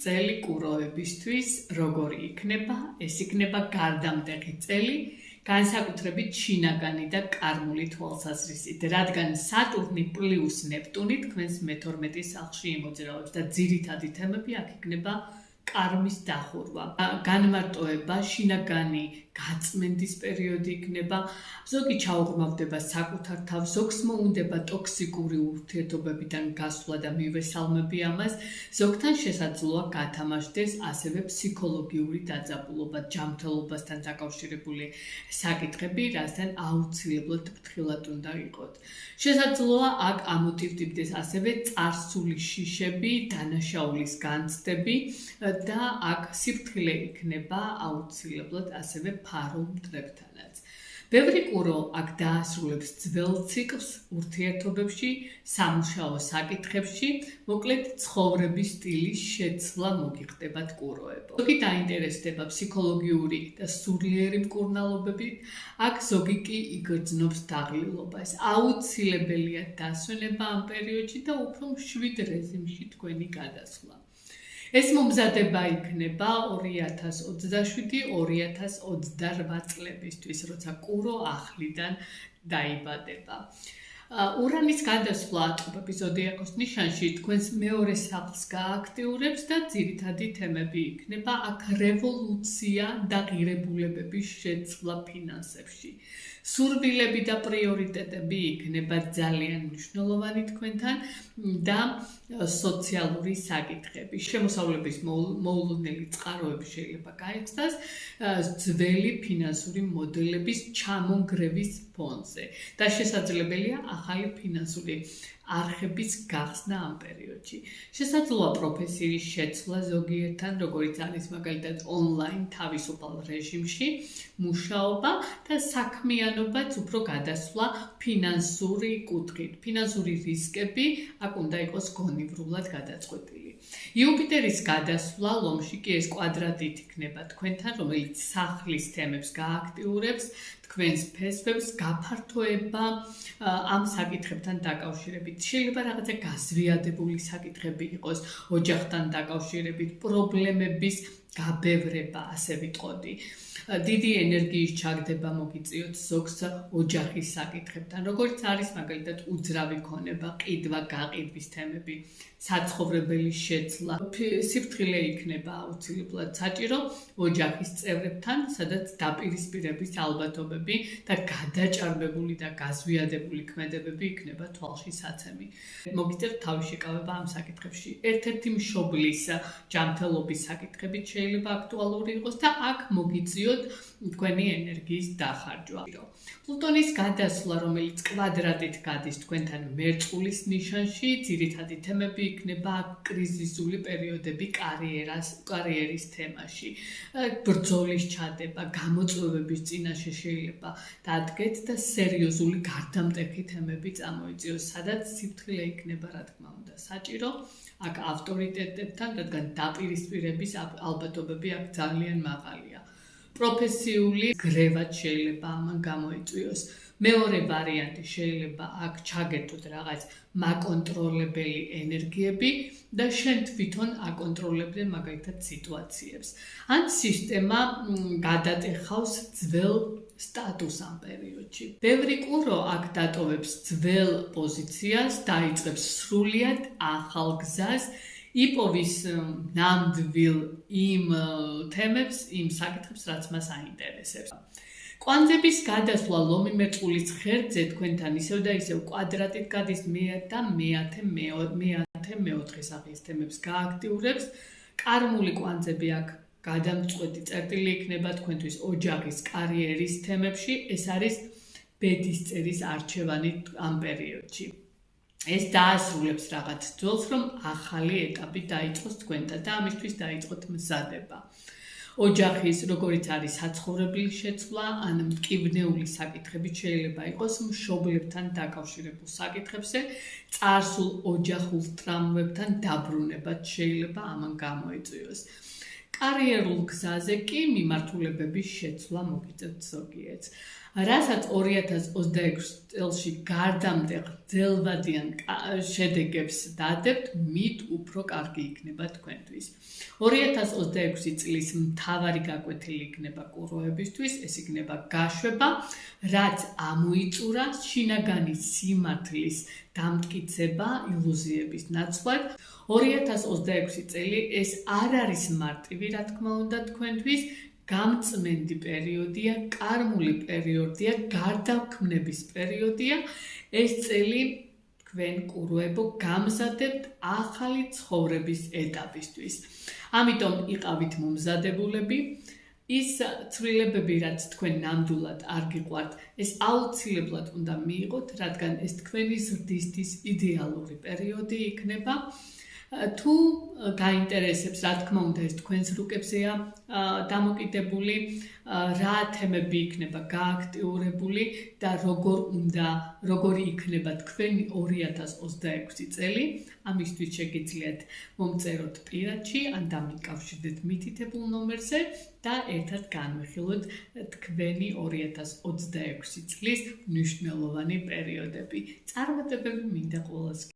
წელი კუროებისთვის როგორი იქნება? ეს იქნება გარდამტეხი წელი, განსაკუთრებით შინაგანი და კარმული თვალსაზრისით, რადგან სატურნი პლუს ნეპტუნი თქვენს მე-12 სახლში იმოძრაობს და ძირითადი თემები აქ იქნება კარმის დახურვა, განმარტოება, შინაგანი გაწმენდის პერიოდი იქნება, ზოგი ჩაუღრმავდება საკუთარ თავს, ზოგს მოუნდება ტოქსიკური ურთიერთობებიდან გასვლა და მივესალმები ამას, ზოგთან შესაძლოა გათამაშდეს ასევე ფსიქოლოგიური დაძაბულობა, ჯანმრთელობასთან დაკავშირებული საკითხები, რასთან აუცილებლად ფრთხილად უნდა იყოთ. შესაძლოა აქ ამოტივდებდეს ასევე წარსული შიშები, დანაშაულის განცდები და აქ სიფრთხილე იქნება აუცილებლად ასევე ფარულ მტრებთანაც. ბევრი კურო აქ დაასრულებს ძველ ციკლს ურთიერთობებში, სამუშაო საკითხებში, მოკლედ ცხოვრების სტილის შეცვლა მოგიხდებათ კუროებო. ზოგი დაინტერესდება ფსიქოლოგიური და სულიერი მკურნალობებით, აქ ზოგი კი იგრძნობს დაღლილობას. აუცილებელია დასვენება ამ პერიოდში და უფრო მშვიდ რეჟიმში თქვენი გადასვლა. ეს მომზადება იქნება 2027-2028 წლებისთვის, როცა კურო ახლიდან დაიბადება. ურანის გადასვლა ატყობების ზოდიაქოს ნიშანში თქვენს მეორე სახლს გააქტიურებს და ძირითადი თემები იქნება აქ რევოლუცია და ღირებულებების შეცვლა ფინანსებში. სურვილები და პრიორიტეტები იქნება ძალიან მნიშვნელოვანი თქვენთან და სოციალური საკითხები. შემოსავლების მოულოდნელი წყაროები შეიძლება გაიხსნას ძველი ფინანსური მოდელების ჩამონგრევის ფონზე და შესაძლებელია ახალი ფინანსური არხების გახსნა ამ პერიოდში. შესაძლოა პროფესიის შეცვლა ზოგიერთთან, როგორც არის მაგალითად ონლაინ თავისუფალ რეჟიმში მუშაობა და საქმიანობაც უფრო გადასვლა ფინანსური კუთხით. ფინანსური რისკები აქ უნდა იყოს გონივრულად გადაწყვეტილი. იუპიტერის გადასვლა ლომში კი ეს კვადრატით იქნება თქვენთან, რომელიც სახლის თემებს გააქტიურებს, თქვენს ფესვებს, გაფართოება ამ საკითხებთან დაკავშირებით. შეიძლება რაღაცა გაზვიადებული საკითხები იყოს, ოჯახთან დაკავშირებით, პრობლემების გაბევრება, ასე ვიტყოდი. დიდი ენერგიის ჩაგდება მოგიწიოთ ზოგს ოჯახის საკითხებთან, როგორც არის მაგალითად უძრავი ქონება, ყიდვა, გაყიდვის თემები, საცხოვრებელი შეცვლა. სიფრთხილე იქნება აუცილებლად საჭირო ოჯახის წევრებთან, სადაც დაპირისპირების ალბათობები და გადაჭარბებული და გაზვიადებული ქმედებები იქნება თვალში საცემი. მოგიწევთ თავის შეკავება ამ საკითხებში. ერთ-ერთი მშობლის ჯანმრთელობის საკითხებით შეიძლება აქტუალური იყოს და აქ მოგიწიოთ თქვენი ენერგიის დახარჯვა. პლუტონის გადასვლა, რომელიც კვადრატით გადის თქვენთან მერწყულის ნიშანში, ძირითადი თემები იქნება კრიზისული პერიოდები კარიერის თემაში. ბრძოლის ჩადება, გამოწვევების წინაშე შეიძლება დადგეთ და სერიოზული გარდამტეხი თემები წამოიწიოს, სადაც სიფრთხილე იქნება რა თქმა უნდა საჭირო. აქ ავტორიტეტებთან, რადგან დაპირისპირების ალბათობები აქ ძალიან მაღალია. პროფესიული გრევაც შეიძლება ამან გამოიწვიოს. მეორე ვარიანტი შეიძლება აქ ჩაგერთოთ რაღაც მაკონტროლებელი ენერგიები და შენ თვითონ აკონტროლებდე მაგალითად სიტუაციებს. ან სისტემა გადატეხავს ძველ სტატუსს ამ პერიოდში. ბევრი კურო აქ დატოვებს ძველ პოზიციას, დაიწყებს სრულიად ახალ გზას, იპოვის ნამდვილ იმ თემებს, იმ საკითხებს, რაც მას აინტერესებს. კვანძების გადასვლა ლომი მერწყულის ღერძზე თქვენთან ისევ და ისევ კვადრატით გადის და მეათე-მეოთხე სახის თემებს გააქტიურებს. კარმული კვანძები აქ გადამწყვეტი წერტილი იქნება თქვენთვის ოჯახის, კარიერის თემებში. ეს არის ბედისწერის არჩევანი ამ პერიოდში. ეს დაასრულებს რაღაც ძველს, რომ ახალი ეტაპი დაიწყოს თქვენთან და ამისთვის დაიწყოთ მზადება. ოჯახის, როგორც არის საცხოვრებელი შეცვლა, ან მტკივნეული საკითხებით შეიძლება იყოს მშობლებთან დაკავშირებულ საკითხებზე, წარსულ ოჯახურ ტრამვებთან დაბრუნებაც შეიძლება ამან გამოიწვიოს. კარიერულ გზაზე კი მიმართულებების შეცვლა მოგიწევთ ზოგიერთს. რასაც 2026 წელში გარდამტეხ ძელვადიან შედეგებს დადებთ, მით უფრო კარგი იქნება თქვენთვის. 2026 წლის მთავარი გაკვეთილი იქნება კუროებისთვის, ეს იქნება გაშვება, რაც ამოიწურა შინაგანი სიმართლის დამტკიცება ილუზიების ნაცვლად. 2026 წელი ეს არ არის მარტივი, რა თქმა უნდა, თქვენთვის, გამწმენდი პერიოდია, კარმული პერიოდია, გარდაქმნების პერიოდია. ეს წელი თქვენ კუროებო გამზადებთ ახალი ცხოვრების ეტაპისთვის. ამიტომ იყავით მომზადებულები. ის ცვლილებები, რაც თქვენ ნამდვილად არ გიყვართ, ეს აუცილებლად უნდა მიიღოთ, რადგან ეს თქვენი ზრდისთვის იდეალური პერიოდი იქნება. თუ გაინტერესებს, რა თქმა უნდა, ეს თქვენს რუკებზეა დამოკიდებული, რა თემები იქნება გააქტიურებული და როგორი იქნება თქვენი 2026 წელი, ამისთვის შეგიძლიათ მომწეროთ პირადში ან დამიკავშირდეთ მითითებულ ნომერზე და ერთად განვიხილოთ თქვენი 2026 წლის მნიშვნელოვანი პერიოდები. წარმატებები მინდა ყველას.